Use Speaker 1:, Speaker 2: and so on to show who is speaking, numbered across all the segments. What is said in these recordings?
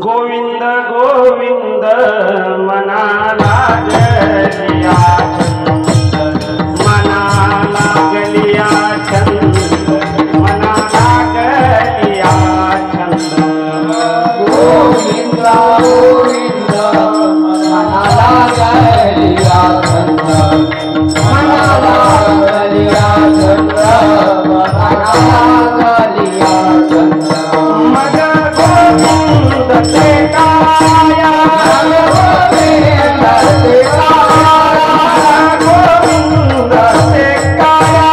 Speaker 1: गोविंद गोविंद मना लागलिया मना लागलिया छंद मना लागलिया छंद
Speaker 2: गोविंद गोविंद मना लागलिया छंद मना लागलिया छंद मना लागलिया छंद
Speaker 1: मग गोविंद ते काया
Speaker 2: गोविंद ते काया
Speaker 1: गोविंद ते काया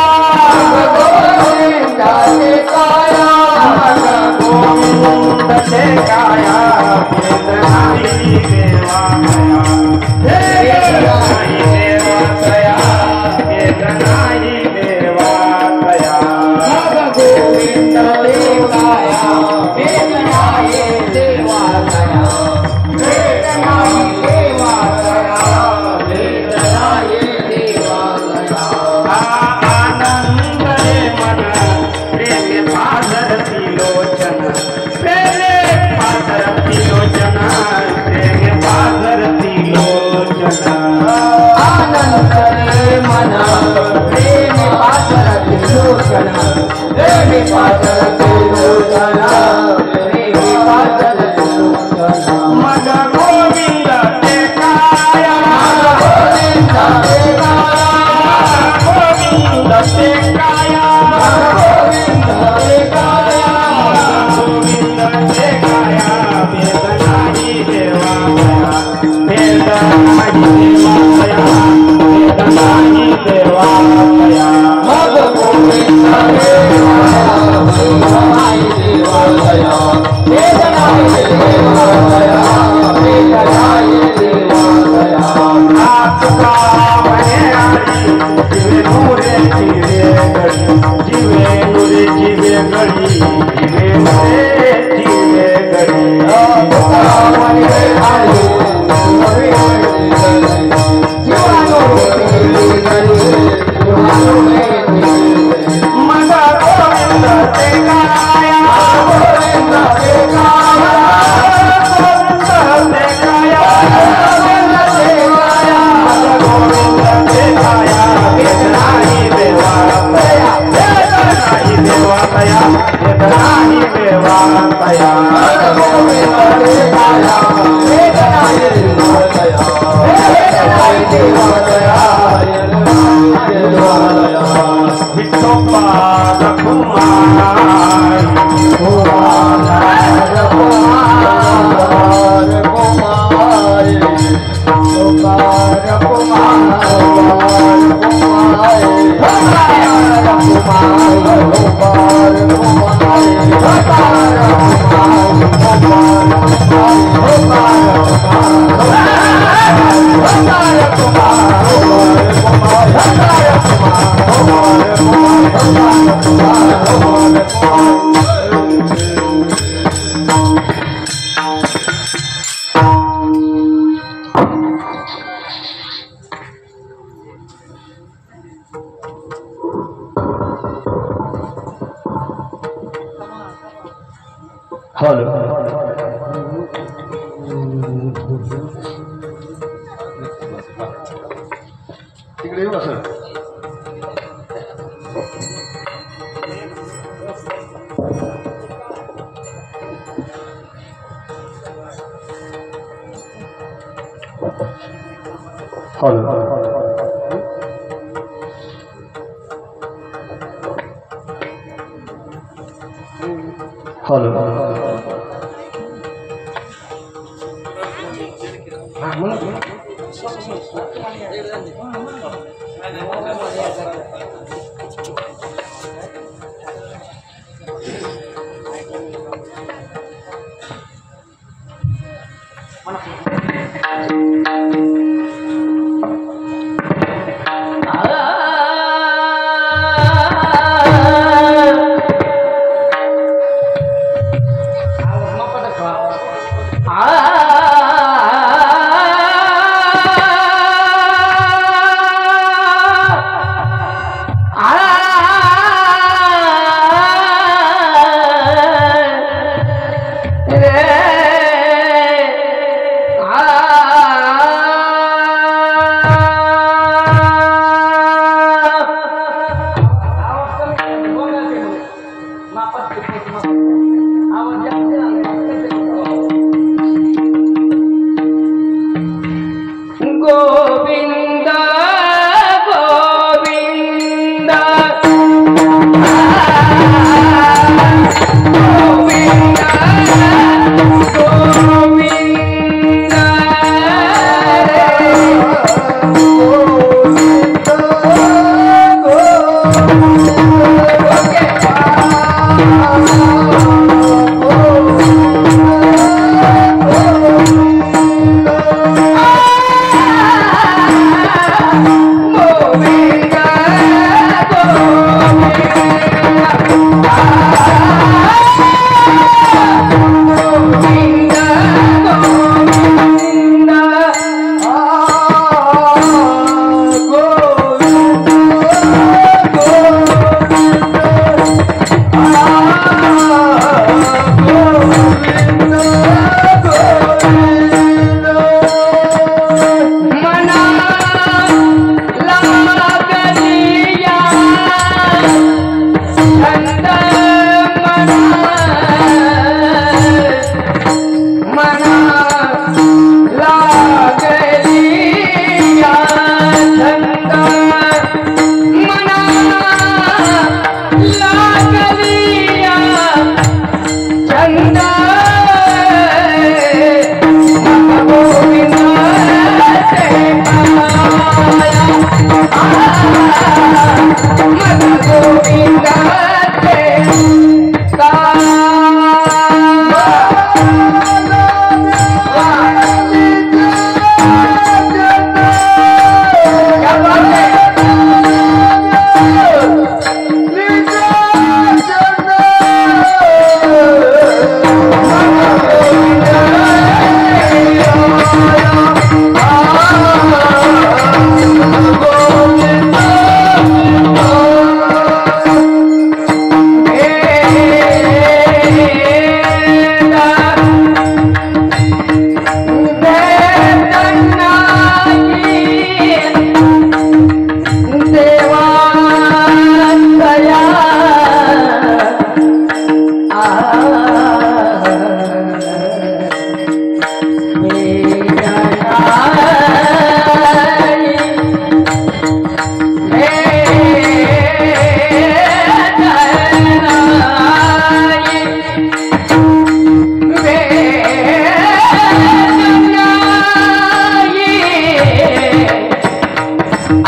Speaker 2: गोविंद ते काया
Speaker 1: गोविंद ते काया वेदनाई देवा कया वेदनाई देवा कया
Speaker 2: गोविंद देवाया वेदनाये देवा कया वेदनाये देवा कया वेदनाये देवा कया
Speaker 1: आनंद रे मन प्रेम पादरती लोचन प्रेम पादरती लोचन प्रेम पादरती लोचन
Speaker 2: आनंद रे मन प्रेम पादरती लोचन प्रेम पादरती लोचन प्रेम पादरती लोचन
Speaker 1: मग गोविंद ते काया
Speaker 2: गोविंद देवाया
Speaker 1: गोविंद ते काया
Speaker 2: गोविंद देवाया
Speaker 1: गोविंद ते काया वेदनाई देवा कया वेदनाई देवा कया
Speaker 2: मग गोविंद देवाया वेदनाई देवा कया वेदनाई देवा कया वेदनाई देवा कया
Speaker 1: आपका मने आली जीवे नूरे जीवे गड़ी जीवे नूरे जीवे गड़ी जीवे नूरे जीवे गड़ी
Speaker 2: आपका मने आली जीवानो मेरी गली जीवानो मेरी
Speaker 1: मग गोविंद ते काया
Speaker 2: गोविंद देवाया
Speaker 1: गोविंद ते काया गोविंद ते काया वेदनाई देवा कया वेदनाई देवा कया वेदनाई देवा कया विठोबा रघुमाई
Speaker 3: तिकडे येऊ सर
Speaker 2: आ गोविंदा गोविंदा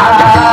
Speaker 4: Ah!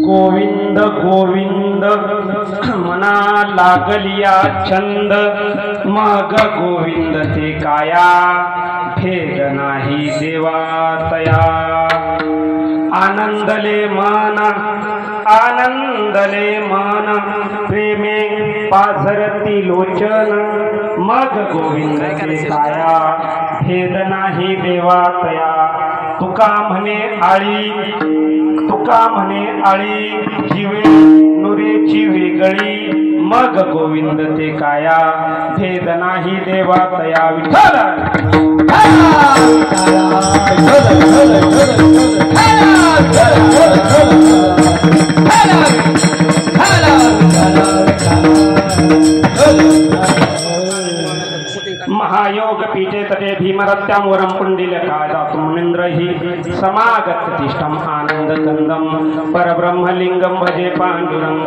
Speaker 1: गोविंद गोविंद मना लागलिया छंद मग गोविंद ते काया भेद नाही देवा तया आनंदले मन प्रेमे पाझरती लोचन मग गोविंद ते काया भेद नाही देवा तया तुका म्हणे आळी जीवे नुरेची वेगळी मग गोविंद ते काया भेद नाही देवा तया विठ्ठल महायोग पीठे तटे भीमरत्यामोरम पुंडिलकादातु मुनीन्द्रहि समागततिष्ठम् आनन्दकन्दं परब्रह्मलिङ्गं भजे
Speaker 2: पाण्डुरङ्गाकारो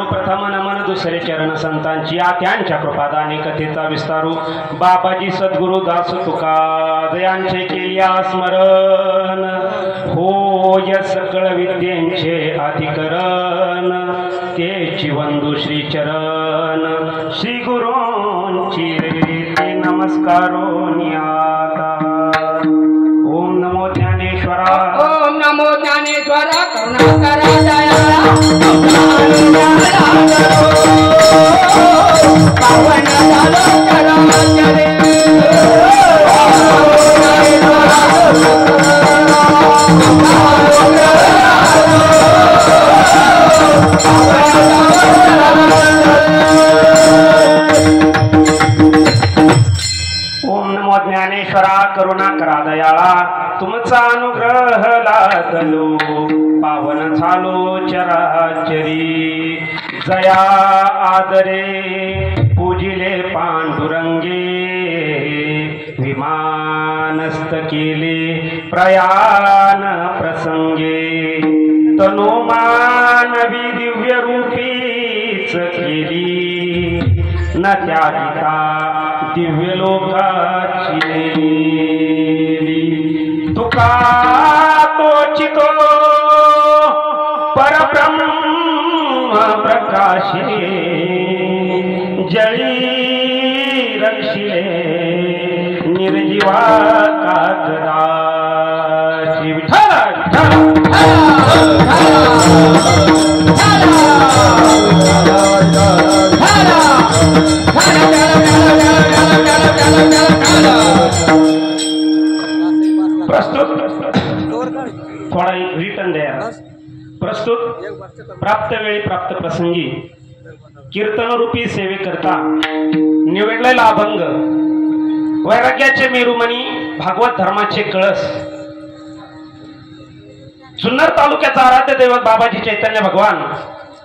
Speaker 2: प्रथम नमः
Speaker 1: त्यांच्या कृपादाने कथेचा विस्तारू बाबाजी सद्गुरु दास तुका दयांचे केल्या स्मरण होय सकळ विद्येंचे अधिकरण तेची वंदू श्री चरण श्री गुरूंची रीती नमस्कारो नियाता ओम नमो ज्ञानेश्वरा
Speaker 2: ओम नमो ज्ञानेश्वरा करुणाकरा दयाळा पावन झालो कराचरे
Speaker 1: ओम नमो ज्ञानेश्वरा करुणा करा दयाळा तुमचा अनुग्रह लादलो पावन झालो चराचरी जया आदरे पूजिले पांडुरंगे विमानस्थ केले प्रयाण प्रसंगे तनुमानवी दिव्य रूपीच केली न त्या गीता दिव्य लोकाची नेली तुका तोचितो परब्रह्म प्रकाशे जळी रक्षिले निर्जीवा कागदाची विठ्ठल प्रस्तुत थोडा रिटर्न द्या. प्रस्तुत प्राप्त वेळी प्राप्त प्रसंगी कीर्तनरूपी सेवेकरता निवडलेला अभंग वैराग्याचे मेरुमणी भागवत धर्माचे कळस जुन्नर तालुक्याचा आराध्य दैवत बाबाजी चैतन्य भगवान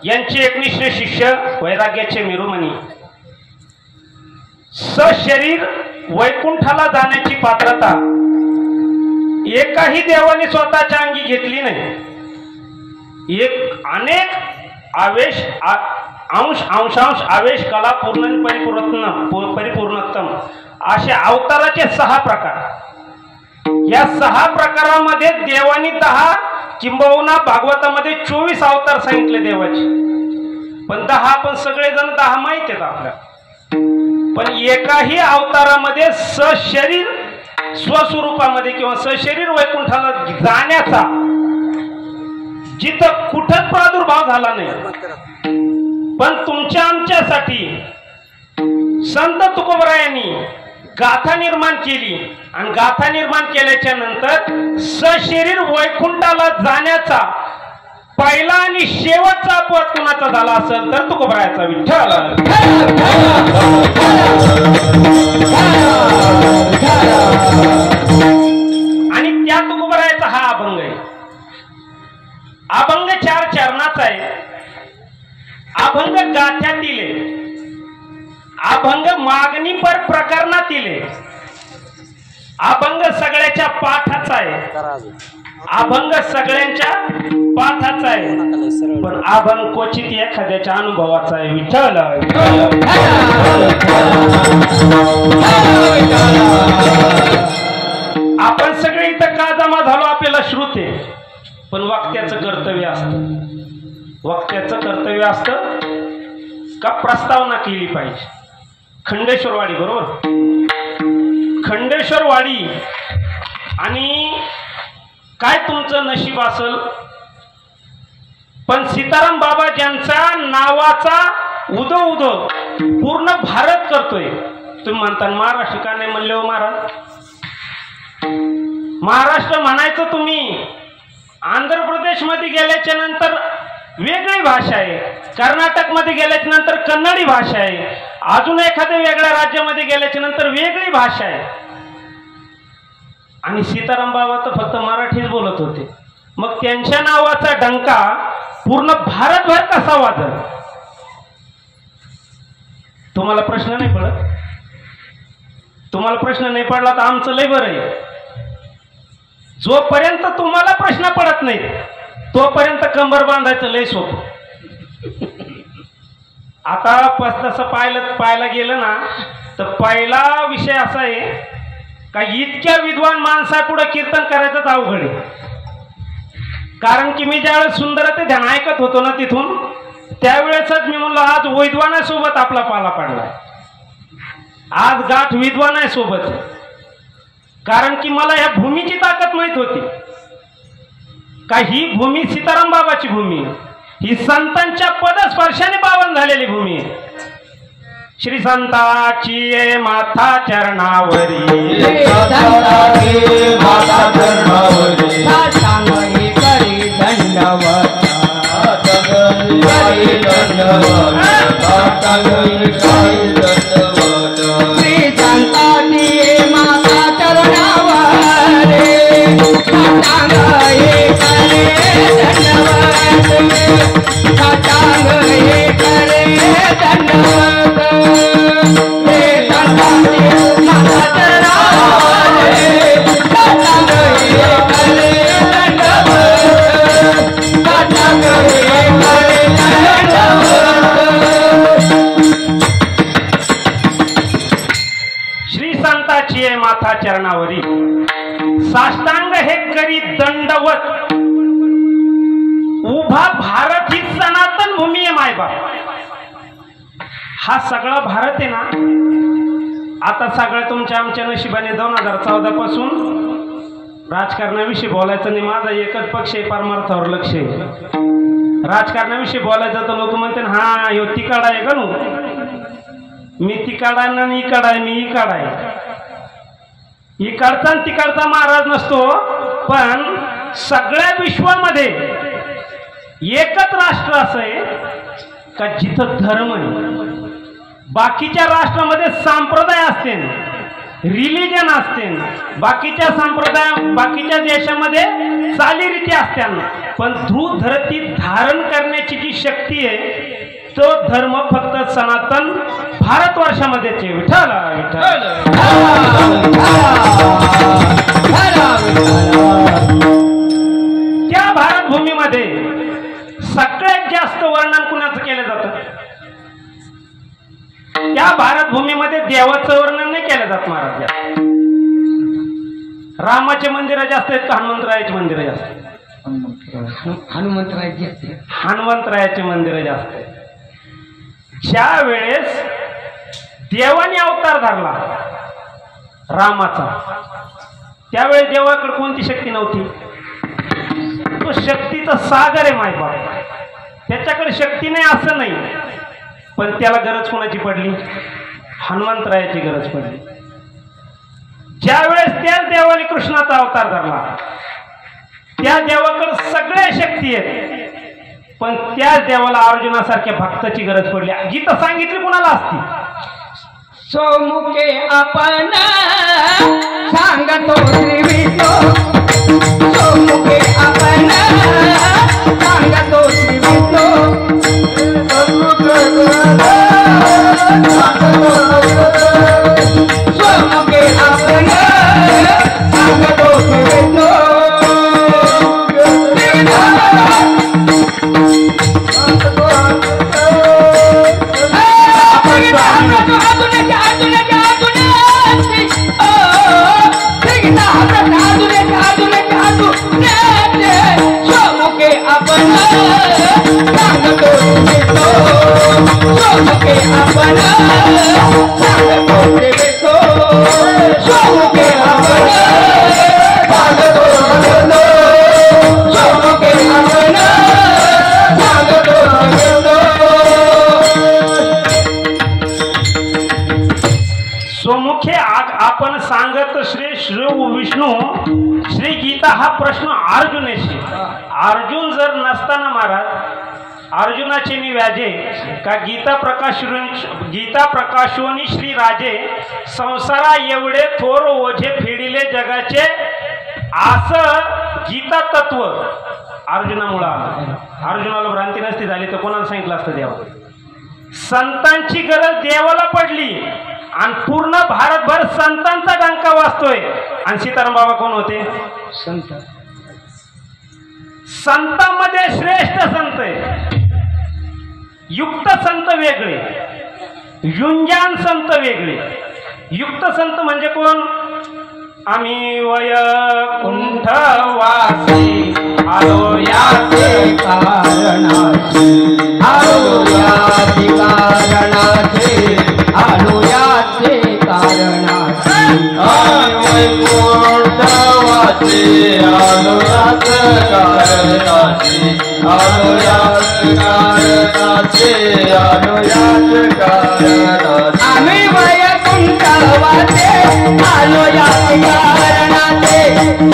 Speaker 1: यांचे एकनिष्ठ शिष्य वैराग्याचे मेरुमणी सशरीर वैकुंठाला जाण्याची पात्रता एकाही देवाने स्वतःच्या अंगी घेतली नाही. अनेक आवेश अंशांश आवेश कला पूर्ण परिपूर्णोत्तम असे अवताराचे 6 प्रकार. या 6 प्रकारामध्ये देवानी 10 किंबहुना भागवतामध्ये 24 अवतार सांगितले देवाचे. पण 10 पण सगळेजण 10 माहित आहेत आपल्याला. पण एकाही अवतारामध्ये सशरीर स्वस्वरूपामध्ये किंवा सशरीर वैकुंठाला जाण्याचा जिथं कुठंच प्रादुर्भाव झाला नाही. पण तुमच्या आमच्यासाठी संत तुकोबरायांनी गाथा निर्माण केली आणि गाथा निर्माण केल्याच्या नंतर सशरीर वैकुंठाला जाण्याचा पहिला आणि शेवटचा अपवाद कुणाचा झाला असेल तर तुकोबरायाचा विठ्ठल. आणि त्या तुकोबरायाचा हा अभंग आहे. अभंग 4 चरणाचा आहे. अभंग गाथ्यातील आहे. अभंग मागणी पर प्रकरणातील आहे. अभंग सगळ्याच्या पाठाचा आहे. अभंग सगळ्यांच्या पाठाचा आहे. पण अभंग क्वचित एखाद्याच्या अनुभवाचा आहे. विठ्ठल आपण सगळे इथं का जमा झालो आपल्याला श्रुते. पण वक्त्याचं कर्तव्य असतं. वक्त्याचं कर्तव्य असतं का प्रस्तावना केली पाहिजे. खंडेश्वरवाडी बरोबर. खंडेश्वरवाडी आणि काय तुमचं नशीब असेल. पण सीताराम बाबा ज्यांचा नावाचा उदो उदो पूर्ण भारत करतोय. तुम्ही म्हणता महाराष्ट्र का नाही म्हणले हो महाराज. महाराष्ट्र म्हणायचं तुम्ही. आंध्र प्रदेश मध्ये गेल्याच्या नंतर वेगळी भाषा आहे. कर्नाटक मध्ये गेल्याच्या नंतर कन्नडी भाषा आहे. अजून एखाद्या वेगळ्या राज्यामध्ये गेल्याच्या नंतर वेगळी भाषा आहे. आणि सीताराम बाबा तर फक्त मराठीच बोलत होते. मग त्यांच्या नावाचा डंका पूर्ण भारतभर कसा वाजल. तुम्हाला प्रश्न नाही पडत. तुम्हाला प्रश्न नाही पडला तर आमचं लय बरं आहे. जोपर्यंत तुम्हाला प्रश्न पडत नाही तोपर्यंत कंबर बांधायचं लय सोपं. आता तसं पाहायला गेलं ना तर पहिला विषय असा आहे का इतक्या विद्वान माणसापुढे कीर्तन करायचंच अवघड आहे. कारण की मी ज्यावेळेस सुंदर ते ध्यान ऐकत होतो ना तिथून त्यावेळेसच मी म्हणलो आज विद्वानासोबत आपला पाला पडलाय. आज गाठ विद्वानासोबत. कारण की मला या भूमीची ताकद माहित होती का ही भूमी सीताराम बाबाची भूमी आहे. ही संतांच्या पदस्पर्शाने पावन झालेली भूमी आहे. श्री संताची माथा चरणावरी माथा चरणावरी साष्टांग हे करी दंडवत. उभा भारत ही सनातन भूमी आहे माय मायबाप हा सगळा भारत आहे ना, आता सगळं तुमच्या आमच्या नशिबाने 2014 पासून राजकारणाविषयी बोलायचं नाही. माझा एकच पक्ष आहे, परमार्थावर लक्ष आहे. राजकारणाविषयी बोलायचं तर लोक म्हणते हा ह्यो तिकाड आहे का नु, मी तिकाड आहे ना, इकाड आहे, मी इकाड आहे. इकडचा आणि तिकडचा महाराज नसतो, पण सगळ्या विश्वामध्ये एकच राष्ट्र असं आहे का जिथं धर्म आहे. बाकीच्या राष्ट्रामध्ये संप्रदाय असते, रिलिजन असते, बाकीच्या संप्रदाय बाकीच्या देशामध्ये चालीरीती असतात, पण ध्रुव धरती धारण करण्याची जी शक्ती आहे तो धर्म फक्त सनातन भारतवर्षामध्येच आहे. विठ्ठल विठ्ठल. त्या भारतभूमीमध्ये सगळ्यात जास्त वर्णन कुणाचं केलं जातं? त्या भारतभूमीमध्ये देवाचं वर्णन नाही केलं जात महाराज. रामाचे मंदिर जास्त आहेत का हनुमंतरायाचे मंदिर जास्त आहेत? हनुमंतरायाचे मंदिर जास्त आहेत. ज्या वेळेस देवाने अवतार धरला रामाचा, त्यावेळेस देवाकडे कोणती शक्ती नव्हती. तो शक्तीचा सागर आहे मायबाप, त्याच्याकडे शक्ती नाही असं नाही, पण त्याला गरज कोणाची पडली? हनुमंतरायाची गरज पडली. ज्या वेळेस त्याच देवाने कृष्णाचा अवतार धरला, त्या देवाकडे सगळ्या शक्ती आहेत, पण त्याच देवाला अर्जुनासारख्या भक्ताची गरज पडली. गीता सांगितली कुणाला असती?
Speaker 2: सोमुखे आपण सांगतो श्री विष्णू, सोमुखे आपण सांगतो श्री विष्णू, सोमुखे आपण सांगतो श्री विष्णू.
Speaker 1: स्वमुखे आपण सांगत श्री श्री विष्णू श्री गीता. हा प्रश्न अर्जुनाशी. अर्जुन जर नसताना महाराज, अर्जुनाचे निव्याजे का गीता प्रकाशोनी श्री राजे, संसारा एवढे थोर ओझे फेडिले जगाचे, असं गीता तत्व अर्जुनामुळे आलं. अर्जुनाला भ्रांती नसती झाली तर कोणाला सांगितलं असतं देवा? संतांची गरज देवाला पडली आणि पूर्ण भारतभर संतांचा डंका वाजतोय. आणि सीताराम बाबा कोण होते? संत. संतांमध्ये श्रेष्ठ संत आहे. युक्त संत वेगळे, युंजान संत वेगळे. युक्त संत म्हणजे कोण? आम्ही वैकुंठ वासी आलो याचे कारणाचे, आलो याचे कारणाचे, आलो याचे कारणाचे,
Speaker 4: वैकुंठ वासी आलो याचे कारणाचे, आलो याचे कारणाचे, आलो याचे कारणाचे.
Speaker 2: आम्ही वैकुंठ वासी आलो याचे कारणाचे,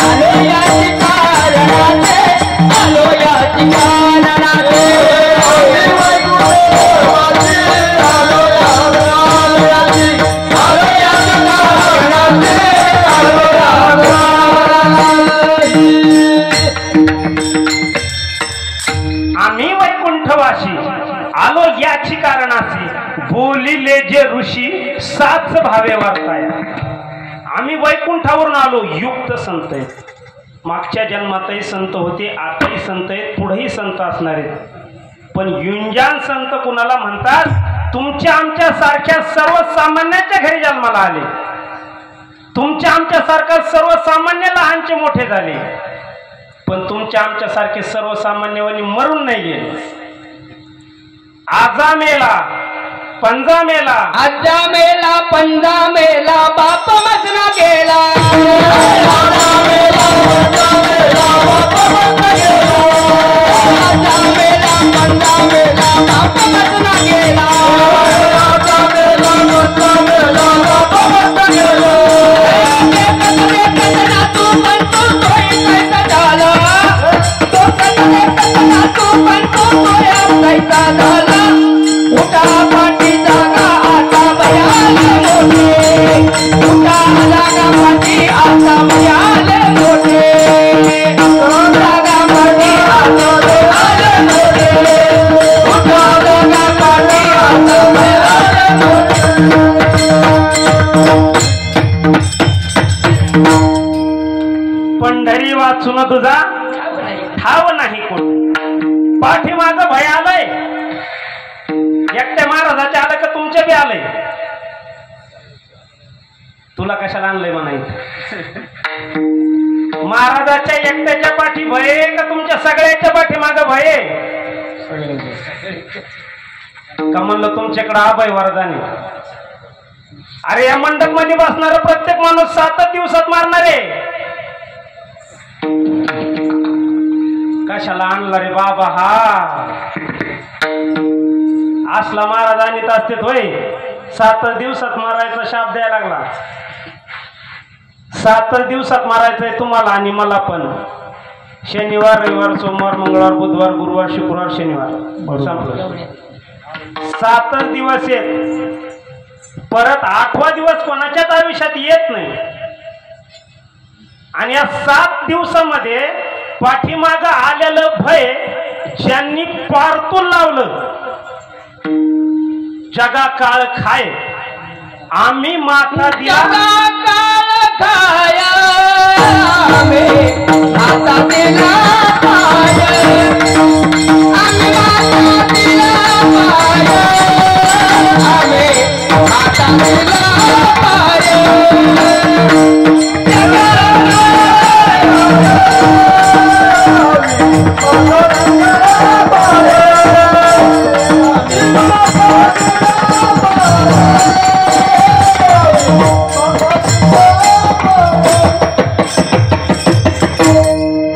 Speaker 2: आलो याचे कारणाचे, आलो याचे कारणाचे.
Speaker 1: आम्ही वैकुंठवासी आलो याची कारणाची, बोलिले जे ऋषी साच भावे वार्ताया. आम्ही वैकुंठावरून आलो. युक्त संत आहेत. मागच्या जन्मातही संत होते, आताही संत आहेत, पुढेही संत असणार आहेत. पण युंजान संत कुणाला म्हणतात? तुमच्या आमच्या सारख्या सर्वसामान्यांच्या घरी जन्माला आले, तुमच्या आमच्या सारखा सर्वसामान्य लहानचे मोठे झाले, पण तुमच्या आमच्या सारखे सर्वसामान्यवानी मरून नाही गेले. आजा मेला पंजा मेला
Speaker 2: आजा मेला पंजा मेला बाप मजना गेला आजा मेला पंजा मेला बाप मजना गेला आजा मेला पंजा मेला बाप मजना गेला आजा मेला पंजा मेला बाप मजना गेला कतना तू पण तू तोय कैसा झाला तो कतना तू पण तू तोय कैसा झाला उठा पाठी जागा आता बयाल मोठे उठा जागा पाठी आता बयाल मोठे जागा पाठी आता बयाल मोठे उठा जागा पाठी आता बयाल
Speaker 1: पंढरी वाचून तुझा ठाव नाही कोण पाठीमाग भय आलंय एकट्या महाराजाच्या आलं का तुमच्या बी आलंय तुला कशाला आणलंय म्हणायचं महाराजाच्या एकट्याच्या पाठी भय का तुमच्या सगळ्याच्या पाठीमाग भय का म्हणलं तुमच्याकडे अभय वरदानी अरे या मंडप मध्ये बसणारा प्रत्येक माणूस 7 दिवसात मारणारे कशाला आणला रे बाबा हा असला महाराज आणीत असते होय 7 दिवसात मारायचा शाप द्यायला लागला 7 दिवसात मारायचंय तुम्हाला आणि मला पण शनिवार रविवार सोमवार मंगळवार बुधवार गुरुवार शुक्रवार शनिवार संपलं 7 दिवस येत परत 8वा दिवस कोणाच्याच आयुष्यात येत नाही आणि या 7 दिवसामध्ये पाठीमाग आलेलं भय ज्यांनी पारतून लावलं जगा काळ खाय आम्ही माथा दिला
Speaker 2: काळ खाया माता दिला पाय आम्ही माता दिला पाय आम्ही माता दिला पाय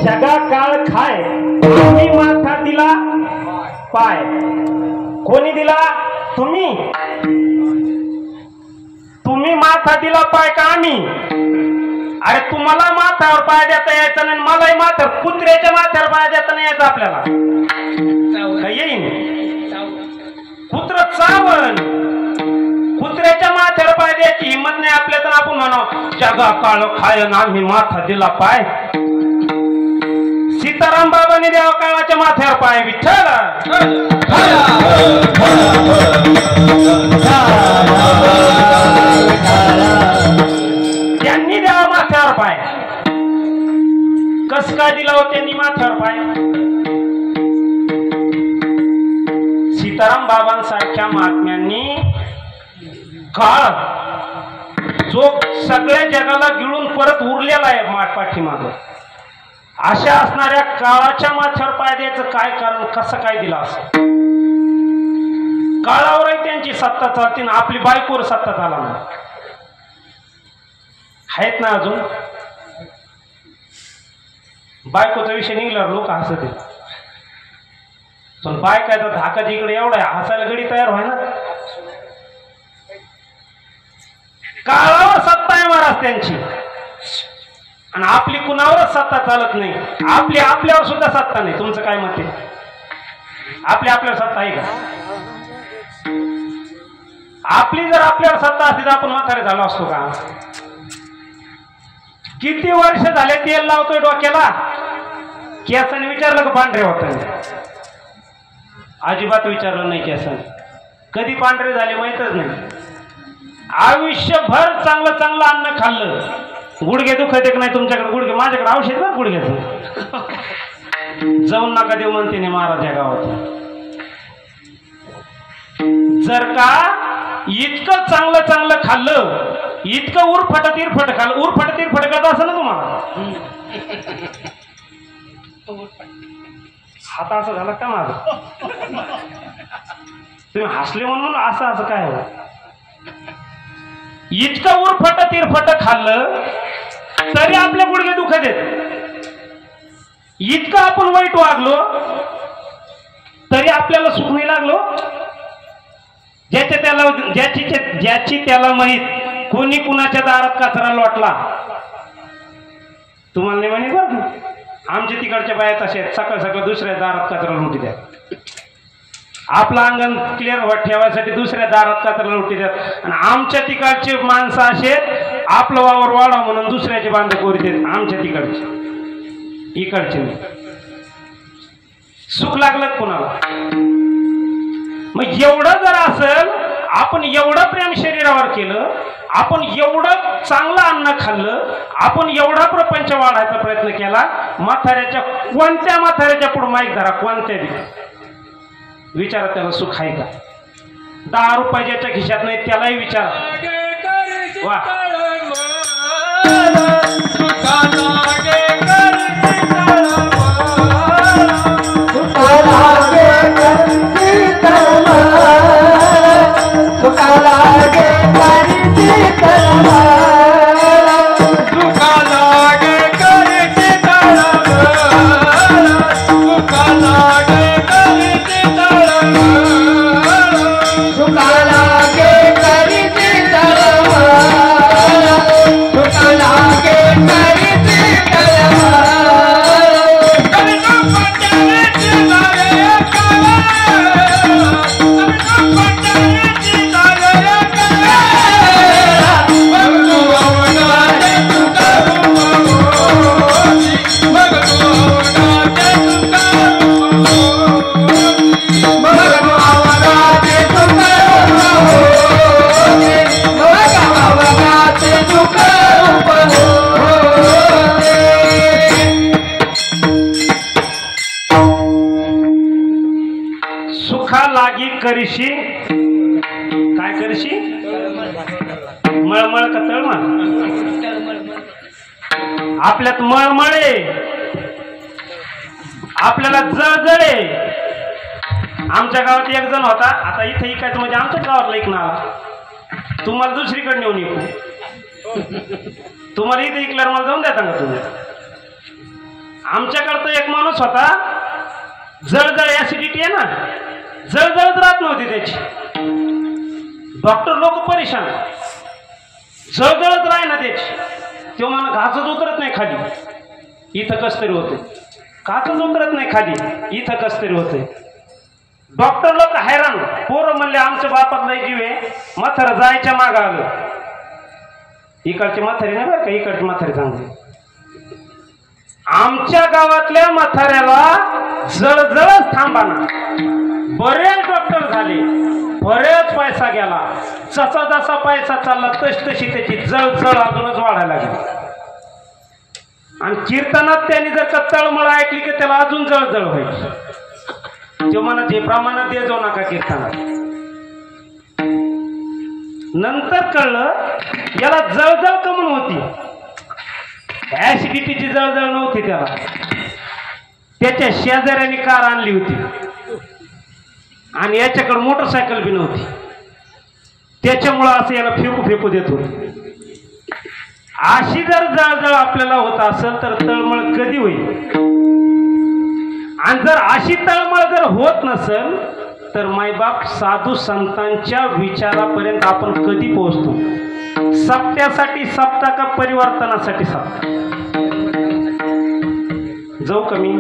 Speaker 1: जगा काळ खाय आम्ही माथा दिला पाय कोणी दिला तुम्ही माथा दिला पाय का आम्ही अरे तुम्हाला माथ्यावर पाय देता यायचं नाही मलाही माथ्यावर कुत्र्याच्या माथ्यावर पाय देता नाही यायचं आपल्याला येईन कुत्र चावण कुत्र्याच्या माथ्यावर पाय द्यायची हिंमत नाही आपल्या तर आपण म्हणा जगा काळ खाय आम्ही माथा दिला पाय सीताराम बाबांनी देवा काळाच्या माथ्यावर पाय विठ्ठल त्यांनी देवा माथ्यावर पाय कस काय दिला हो त्यांनी माथ्यावर पाय सीताराम बाबांसारख्या महात्म्यांनी काळ जो सगळ्या जगाला गिळून परत उरलेला आहे पाठीमाग अशा असणाऱ्या काळाच्या माथ्यावर पाय द्यायचं काय कारण कसं काय दिलं असं काळावरही त्यांची सत्ता चालते ना आपली बायकोवर सत्ता चाला ना आहेत ना अजून बायकोचा विषय निघल्यावर लोक हसत आहेत पण बायकाचा धाका जिकडे एवढा आहे हसायला गडी तयार व्हाय ना काळावर सत्ता आहे महाराज त्यांची आणि आपली कुणावरच सत्ता चालत नाही आपली आपल्यावर सुद्धा सत्ता नाही तुमचं काय मत आहे आपली आपल्यावर सत्ता आहे का आपली जर आपल्यावर सत्ता असती तर आपण म्हातारे झालो असतो का किती वर्ष झाले तेल लावतोय डोक्याला केसाने विचारलं का पांढरे होत अजिबात विचारलं नाही केसाने कधी पांढरे झाले माहीतच नाही आयुष्यभर चांगलं चांगलं अन्न खाल्लं गुडघे दुखत एक नाही तुमच्याकडे गुडघे माझ्याकडे औषध ना गुडघ्याचं जाऊन नका देऊ म्हणते नाही महाराज या गावात जर का इतकं चांगलं चांगलं खाल्लं इतकं उरफटत इरफट खाल्लं उरफटत इरफट करत असं ना तुम्हाला हात असं झालं का माझं तुम्ही हसले म्हणून असं काय हो? इतकं उरफट तिरफट खाल्लं तरी आपले गुडघे दुखत आहेत. इतकं आपण वाईट वागलो तरी आपल्याला सुख नाही लागलो. ज्याची त्याला माहीत कोणी कुणाच्या दारात कचरा लोटला. तुम्हाला नाही माहिती बरं. आमच्या तिकडच्या बाया तशा आहेत, सकाळ सकाळ दुसऱ्या दारात कचरा लुटी द्या. आपलं अंगण क्लिअर ठेवायसाठी दुसऱ्या दारात कचरा लुटी द्या. आणि आमच्या तिकडचे माणसं असे आपलं वावर वाढा म्हणून दुसऱ्याचे बांध कोरी देत. आमच्या तिकडचे इकडचे नाही. सुख लागलं कोणाला? मग एवढं जर असेल, आपण एवढं प्रेम शरीरावर केलं, आपण एवढं चांगलं अन्न खाल्लं, आपण एवढा प्रपंच वाढायचा प्रयत्न केला, कोणत्या म्हाताऱ्याच्या पुढे माईक धरा, कोणत्या विचारा त्याला सुख आहे का? 10 रुपये ज्याच्या खिशात नाही त्यालाही विचारा. वा करीशी काय करीशी? मळमळ का तळमळ? आपल्यात मळमळे, आपल्याला जळजळे. आमच्या गावात एक जण होता, आता इथे इकायचं म्हणजे आमच्या गावातला एक नाव. तुम्हाला दुसरीकडे नेऊन येऊ, तुम्हाला इथे इकल्यावर मला जाऊन द्या का तुम्ही? आमच्याकडं एक माणूस होता, जळजळ ऍसिडिटी आहे ना, जळजळत राहत नव्हती त्याची. डॉक्टर लोक परेशान, जळजळत राह ना त्याची. तो मला घासच उतरत नाही खाली, इथं कस तरी होते. काचच उतरत नाही खाली, इथं कस तरी होते. डॉक्टर लोक हैराण. पोरं म्हणले आमच्या बापातला जीव आहे, म्हातारं जायच्या मागं आलं. इकडचे म्हातारे नाही बरं का, इकडचे म्हातारे चांगले. आमच्या गावातल्या म्हाताऱ्याला जळजळच थांबाना. बरेच डॉक्टर झाले, बरेच पैसा गेला. जसा जसा पैसा चालला तशी त्याची जळजळ अजूनच वाढायला लागली. आणि कीर्तनात त्यांनी जर का तळमळ ऐकली की त्याला अजून जळजळ व्हायची. तो म्हणत हे प्रमाणात दे जाऊ नका कीर्तनात. नंतर कळलं याला जळजळ कमून होती, ऍसिडिटीची जळजळ नव्हती त्याला. त्याच्या शेजाऱ्याने कार आणली होती आणि याच्याकडे मोटरसायकल बी नव्हती. त्याच्यामुळं असं याला फेकू फेकू देत होते. अशी जर जळजळ आपल्याला होत असेल तर तळमळ कधी होईल? आणि जर अशी तळमळ जर होत नसेल तर मायबाप साधू संतांच्या विचारापर्यंत आपण कधी पोहोचतो? सप्त्यासाठी सप्ता का परिवर्तनासाठी सप्ता? जाऊ कमी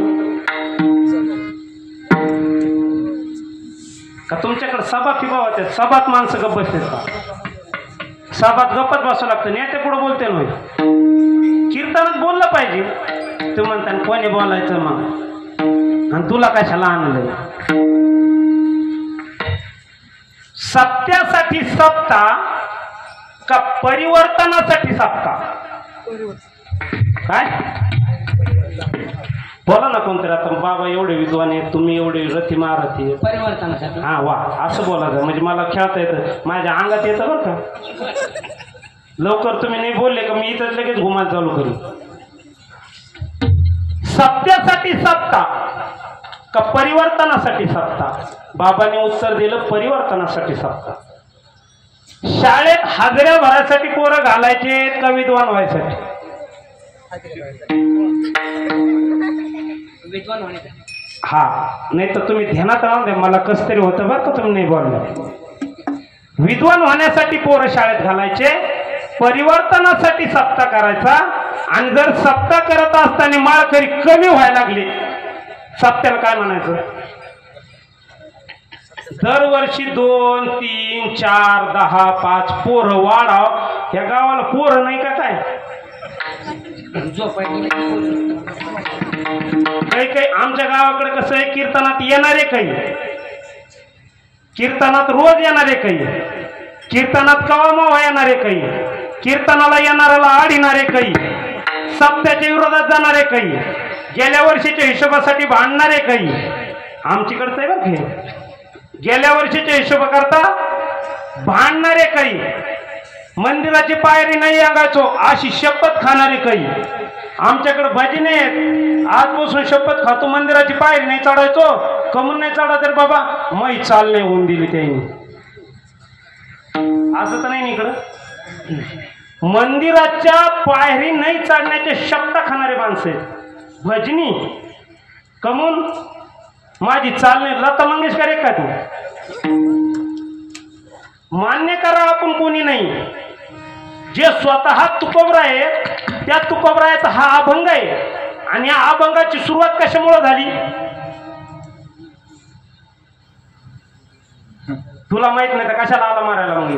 Speaker 1: का तुमच्याकडे सभा फिबा होत्या? सभात माणसं गप्प बसतात का? सभात गप्पत बसावं लागतं. नेते पुढे बोलते ना, कीर्तनात बोललं पाहिजे. तू म्हणता कोणी बोलायचं मग, आणि तुला कशाला आणलंय? सत्यासाठी सप्ता का परिवर्तनासाठी सप्ता? काय बोला ना कोणतरी. आता बाबा एवढे विद्वान आहेत, तुम्ही एवढे रथी महारथी,
Speaker 2: परिवर्तनासाठी.
Speaker 1: हा वा, असं बोलायचं म्हणजे मला खेळता येतं, माझ्या अंगात येतं बरं का. लवकर तुम्ही नाही बोलले का मी इथंच लगेच घुमायला चालू करू. सत्यासाठी सत्ता का परिवर्तनासाठी सप्ताह? बाबांनी उत्तर दिलं परिवर्तनासाठी सप्ताह. शाळेत हाजऱ्या भरायसाठी पोरं घालायचे का विद्वान व्हायसाठी?
Speaker 2: विद्वान होण्यासाठी.
Speaker 1: हा, नाही तर तुम्ही ध्यानात राहून द्या, मला कस तरी होतं बरं का तुम्ही नाही बोलला. विद्वान होण्यासाठी पोरं शाळेत घालायचे, परिवर्तनासाठी सप्ताह करायचा. आणि जर सप्ताह करत असताना माळकरी कमी व्हायला लागले, सप्त्याला काय म्हणायचं? दरवर्षी 2, 3, 4, 10, 5 पोरं वाढाव. या गावाला पोरं नाही का काय? काही आमच्या गावाकडे कसं आहे, कीर्तनात येणारे काही, कीर्तनात रोज येणारे काही, कीर्तनात कवामावा येणारे काही, कीर्तनाला येणाऱ्याला आडिणारे काही, सप्त्याच्या विरोधात जाणारे काही, गेल्या वर्षीच्या हिशोबासाठी भांडणारे काही. आमच्याकडचं आहे बरं हे. गेल्या वर्षीच्या हिशोबा करता भांडणारे काही, मंदिराची पायरी नाही अंगायचो अशी शपथ खाणारे काही. आमच्याकडे भजने आहेत, आजपासून शपथ खातो मंदिराची पायरी नाही चढायचो. कमून नाही चढा तर बाबा मै चाल नाही होऊन दिली त्यांनी. असं तर नाही इकडं. मंदिराच्या पायरी नाही चढण्याचे शपथ खाणारे माणसं आहेत भजनी. कमून माझी चाल नाही. लता मंगेशकर एक का तू मान्य करा, आपण कोणी नाही. जे स्वतः तुकोबरा आहे त्या तुकोबराचा हा अभंग आहे. आणि या अभंगाची सुरुवात कशामुळे झाली तुला माहित नाही तर कशाला आला मारायला? मग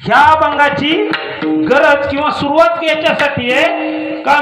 Speaker 1: ह्या अभंगाची गरज किंवा सुरुवात याच्यासाठी आहे का